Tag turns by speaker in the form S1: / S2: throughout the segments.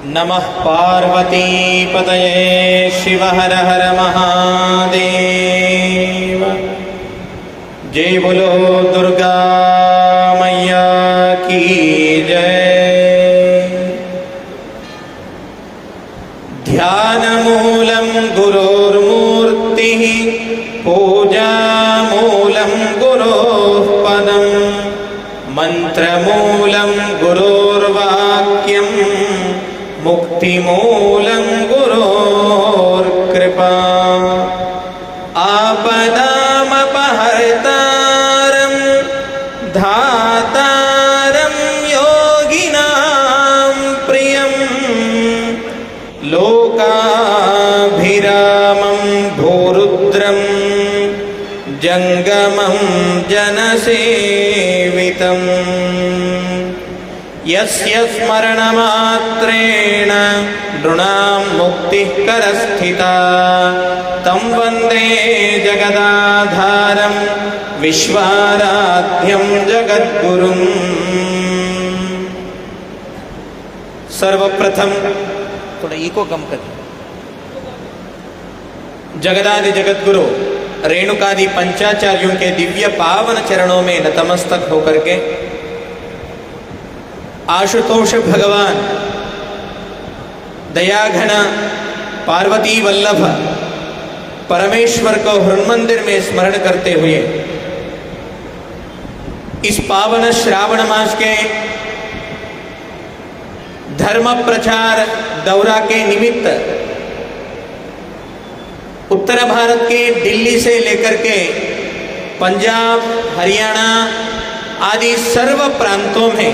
S1: नमः पार्वती पतये शिव हर हर महादेव। जय बोलो दुर्गा मैया की जय। ध्यानमूलं गुरोर्मूर्तिः पूजामूलं गुरोः पदं मंत्रमूलं गुरोर्वाक्यं मुक्तिमूलं गुरोर्कृपा। आपदामपहर्तारं धातारं योगिनां प्रियं लोकाभिरामं भूरुद्रं जंगमं जनसेवितं। यस्य स्मरणमात्रेण नृणां मुक्तिः करस्थिता तं वन्दे जगदाधारं विश्वाराध्यं जगद्गुरुं। सर्वप्रथम थोड़ा इको कम कर। जगदादि जगद्गुरु रेणुकादि पंचाचार्यों के दिव्य पावन चरणों में नतमस्तक होकर के आशुतोष भगवान दयाघन पार्वती वल्लभ परमेश्वर को हृन्मंदिर में स्मरण करते हुए इस पावन श्रावण मास के धर्म प्रचार दौरा के निमित्त उत्तर भारत के दिल्ली से लेकर के पंजाब, हरियाणा आदि सर्व प्रांतों में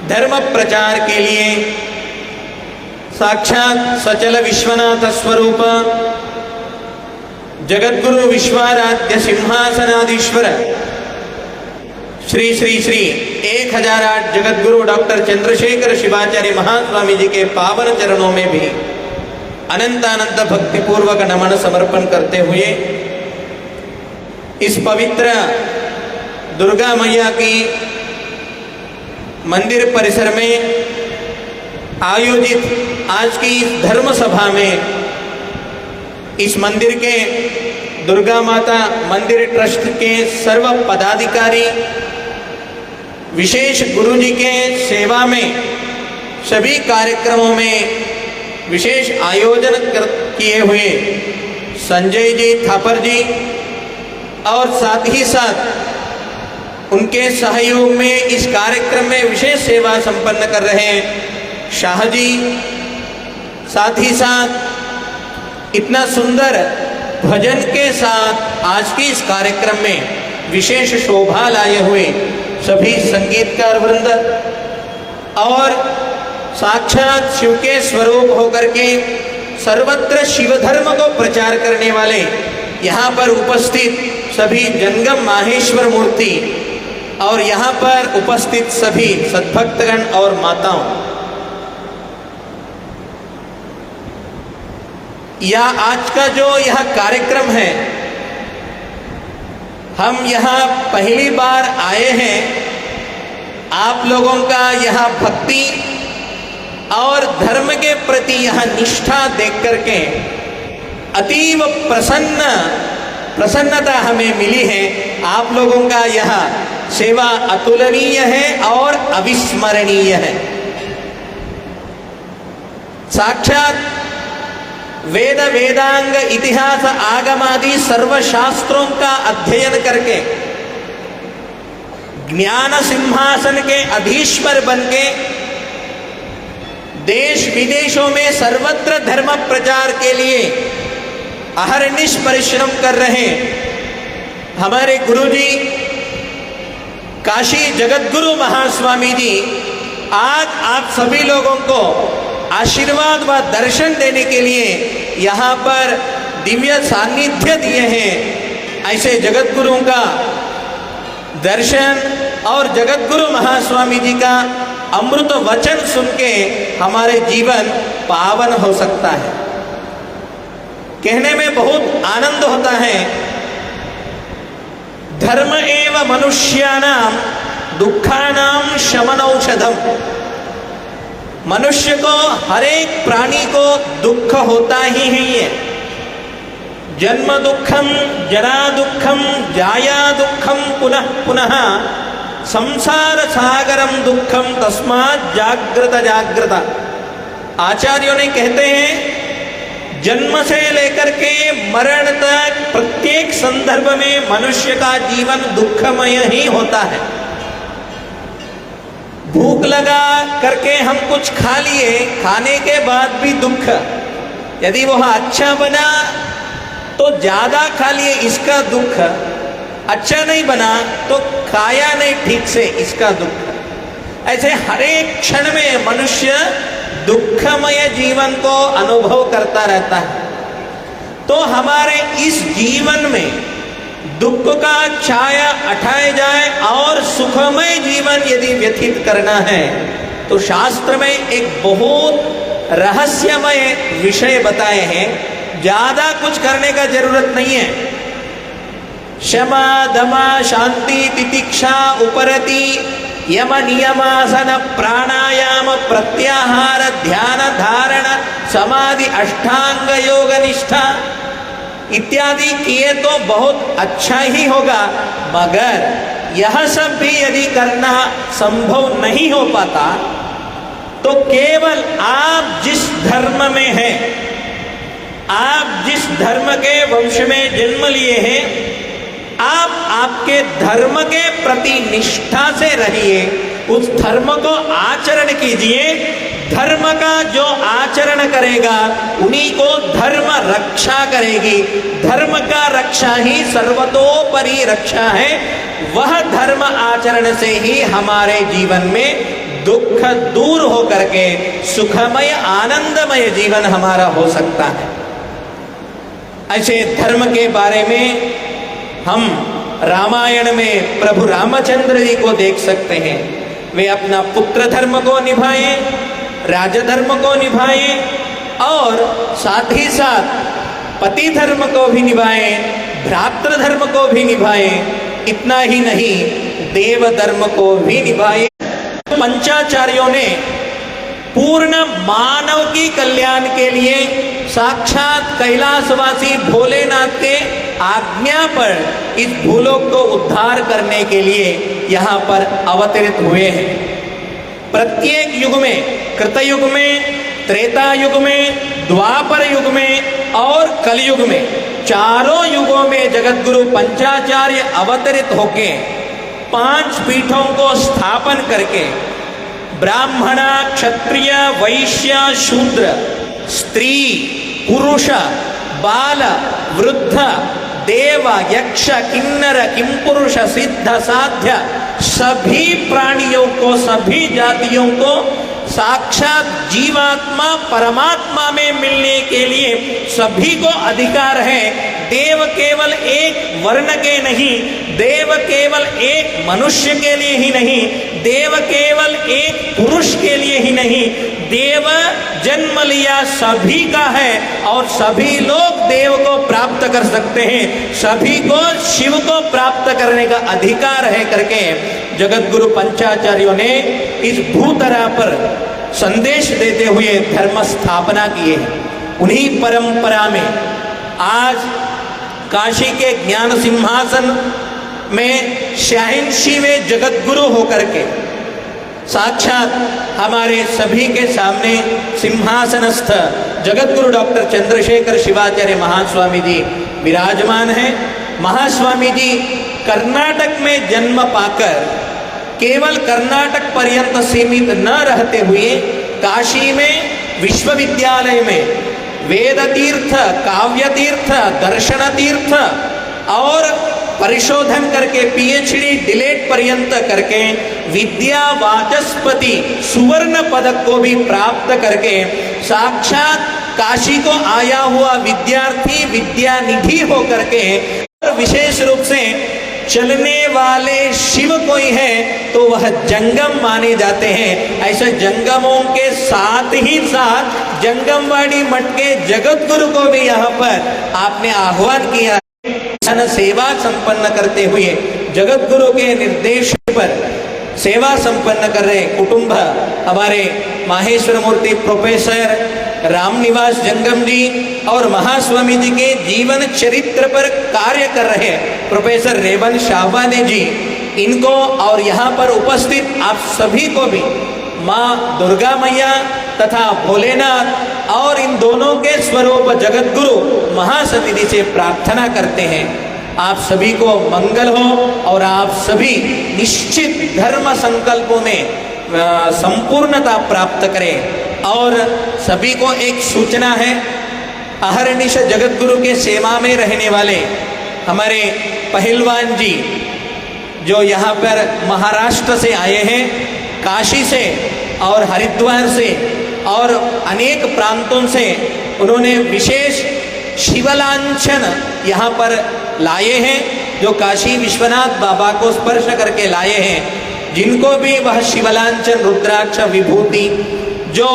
S1: धर्म प्रचार के लिए साक्षात सचल विश्वनाथ स्वरूप जगद्गुरु विश्वाराध्य सिंहासनाधीश्वर श्री श्री श्री 1008 जगद्गुरु डॉक्टर चंद्रशेखर शिवाचार्य महास्वामी जी के पावन चरणों में भी अनंतानंत भक्तिपूर्वक नमन समर्पण करते हुए इस पवित्र दुर्गा मैया की मंदिर परिसर में आयोजित आज की इस धर्म सभा में इस मंदिर के दुर्गा माता मंदिर ट्रस्ट के सर्व पदाधिकारी विशेष गुरु जी के सेवा में सभी कार्यक्रमों में विशेष आयोजन किए हुए संजय जी थापर जी और साथ ही साथ उनके सहयोग में इस कार्यक्रम में विशेष सेवा संपन्न कर रहे हैं शाह जी, साथ ही साथ इतना सुंदर भजन के साथ आज के इस कार्यक्रम में विशेष शोभा लाए हुए सभी संगीतकार वृंद और साक्षात शिव के स्वरूप होकर के सर्वत्र शिव धर्म को प्रचार करने वाले यहाँ पर उपस्थित सभी जंगम माहेश्वर मूर्ति और यहाँ पर उपस्थित सभी सद्भक्तगण और माताओं, यह आज का जो यह कार्यक्रम है, हम यहाँ पहली बार आए हैं। आप लोगों का यह भक्ति और धर्म के प्रति यह निष्ठा देख करके अतीव प्रसन्नता हमें मिली है। आप लोगों का यह सेवा अतुलनीय है और अविस्मरणीय है। साक्षात वेद वेदांग इतिहास आगमादि सर्व शास्त्रों का अध्ययन करके ज्ञान सिंहासन के अधीश्वर बनके देश विदेशों में सर्वत्र धर्म प्रचार के लिए अहर्निश परिश्रम कर रहे हमारे गुरुजी काशी जगद्गुरु महास्वामी जी आज आप सभी लोगों को आशीर्वाद व दर्शन देने के लिए यहाँ पर दिव्य सान्निध्य दिए हैं। ऐसे जगद्गुरुओं का दर्शन और जगद्गुरु महास्वामी जी का अमृत वचन सुन के हमारे जीवन पावन हो सकता है। कहने में बहुत आनंद होता है। धर्म एव मनुष्याणां दुखानां शमनौषधम। मनुष्य को, हर एक प्राणी को दुख होता ही है। ये जन्म दुखम, जरा दुखम, जाया दुखम, पुनः पुनः संसार सागरम दुखम, तस्मात् जागृत जागृत। आचार्यों ने कहते हैं जन्म से लेकर के मरण तक प्रत्येक संदर्भ में मनुष्य का जीवन दुखमय ही होता है। भूख लगा करके हम कुछ खा लिए, खाने के बाद भी दुख, यदि वह अच्छा बना तो ज्यादा खा लिए, इसका दुख, अच्छा नहीं बना तो खाया नहीं ठीक से, इसका दुख। ऐसे हर एक क्षण में मनुष्य दुखमय जीवन को अनुभव करता रहता है। तो हमारे इस जीवन में दुख का छाया हटाया जाए और सुखमय जीवन यदि व्यतीत करना है तो शास्त्र में एक बहुत रहस्यमय विषय बताए हैं। ज्यादा कुछ करने का जरूरत नहीं है। क्षमा, दमा, शांति, तितिक्षा, उपरति, यम, नियमासन, प्राणायाम, प्रत्याहार, ध्यान, धारण, समाधि, अष्टांग योग निष्ठा इत्यादि किए तो बहुत अच्छा ही होगा, मगर यह सब भी यदि करना संभव नहीं हो पाता तो केवल आप जिस धर्म में हैं, आप जिस धर्म के वंश में जन्म लिए हैं, आप आपके धर्म के प्रति निष्ठा से रहिए, उस धर्म को आचरण कीजिए। धर्म का जो आचरण करेगा उन्हीं को धर्म रक्षा करेगी। धर्म का रक्षा ही सर्वतोपरि रक्षा है। वह धर्म आचरण से ही हमारे जीवन में दुख दूर हो करके सुखमय आनंदमय जीवन हमारा हो सकता है। ऐसे धर्म के बारे में हम रामायण में प्रभु रामचंद्र जी को देख सकते हैं। वे अपना पुत्र धर्म को निभाए, राजधर्म को निभाए और साथ ही साथ पति धर्म को भी निभाए, भ्रातृ धर्म को भी निभाए। इतना ही नहीं, देव धर्म को भी निभाए। पंचाचार्यों ने पूर्ण मानव की कल्याण के लिए साक्षात कैलाशवासी भोलेनाथ के आज्ञा पर इस भूलोक को उद्धार करने के लिए यहाँ पर अवतरित हुए हैं। प्रत्येक युग में, कृतयुग में, त्रेता युग में, द्वापर युग में और कलयुग में, चारों युगों में जगतगुरु पंचाचार्य अवतरित होके 5 पीठों को स्थापन करके ब्राह्मण, क्षत्रिय, वैश्य, शूद्र, स्त्री, पुरुष, बाल, वृद्ध, देव, यक्ष, किन्नर, किंपुरुष, सिद्ध, साध्य सभी प्राणियों को, सभी जातियों को साक्षात जीवात्मा परमात्मा में मिलने के लिए सभी को अधिकार है। देव केवल एक वर्ण के नहीं, देव केवल एक मनुष्य के लिए ही नहीं, देव केवल एक पुरुष के लिए ही नहीं, देव जन्म लिया सभी का है और सभी लोग देव को प्राप्त कर सकते हैं। सभी को शिव को प्राप्त करने का अधिकार है करके जगतगुरु पंचाचार्यों ने इस भूतरा पर संदेश देते हुए धर्म स्थापना किए हैं। उन्हीं परंपरा में आज काशी के ज्ञान सिंहासन में शहंशी में जगतगुरु होकर के साक्षात हमारे सभी के सामने सिंहासनस्थ जगतगुरु डॉक्टर चंद्रशेखर शिवाचार्य महास्वामी जी विराजमान हैं। महास्वामी जी कर्नाटक में जन्म पाकर केवल कर्नाटक पर्यंत सीमित न रहते हुए काशी में विश्वविद्यालय में वेद तीर्थ, काव्य तीर्थ, दर्शन तीर्थ और परिशोधन करके पीएचडी डिलेट पर्यंत करके विद्या वाचस्पति सुवर्ण पदक को भी प्राप्त करके साक्षात काशी को आया हुआ विद्यार्थी विद्या निधि होकर के विशेष रूप से चलने वाले शिव कोई है तो वह जंगम माने जाते हैं। ऐसे जंगमों के साथ ही साथ जंगमवाड़ी मठ के जगतगुरु को भी यहाँ पर आपने आह्वान किया। सेवा संपन्न करते हुए जगतगुरु के निर्देश पर सेवा संपन्न कर रहे कुटुंब हमारे माहेश्वर मूर्ति प्रोफेसर रामनिवास जंगम जी और महास्वामी जी के जीवन चरित्र पर कार्य कर रहे प्रोफेसर रेवन शाहबाने जी, इनको और यहाँ पर उपस्थित आप सभी को भी माँ दुर्गा मैया तथा भोलेनाथ और इन दोनों के स्वरूप जगत गुरु महासती जी से प्रार्थना करते हैं आप सभी को मंगल हो और आप सभी निश्चित धर्म संकल्पों में संपूर्णता प्राप्त करें। और सभी को एक सूचना है, अहर्निश जगत गुरु के सेवा में रहने वाले हमारे पहलवान जी जो यहाँ पर महाराष्ट्र से आए हैं, काशी से और हरिद्वार से और अनेक प्रांतों से, उन्होंने विशेष शिवलांछन यहाँ पर लाए हैं जो काशी विश्वनाथ बाबा को स्पर्श करके लाए हैं, जिनको भी वह शिवलांछन रुद्राक्ष विभूति, जो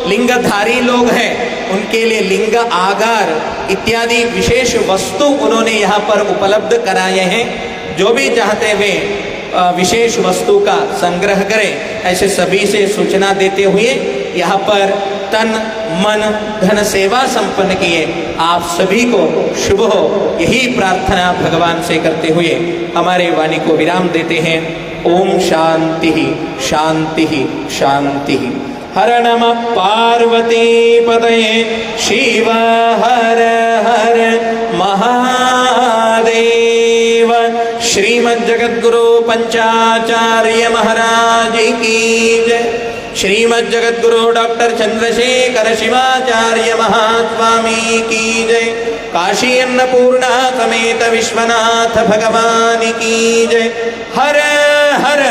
S1: लिंगधारी लोग हैं उनके लिए लिंग आगार इत्यादि विशेष वस्तु उन्होंने यहाँ पर उपलब्ध कराए हैं। जो भी चाहते हुए विशेष वस्तु का संग्रह करें, ऐसे सभी से सूचना देते हुए यहाँ पर तन मन धन सेवा संपन्न किए आप सभी को शुभ हो, यही प्रार्थना भगवान से करते हुए हमारे वाणी को विराम देते हैं। ओम शांति शांति शांति। हर नमः पार्वती पतये शिव हर हर महादेव। श्रीमद् जगद्गुरु पंचाचार्य महाराज की जय। श्रीमद् जगद्गुरु डॉक्टर चंद्रशेखर शिवाचार्य महास्वामी की जय। काशी अन्नपूर्णा समेत विश्वनाथ भगवान की जय। हर हर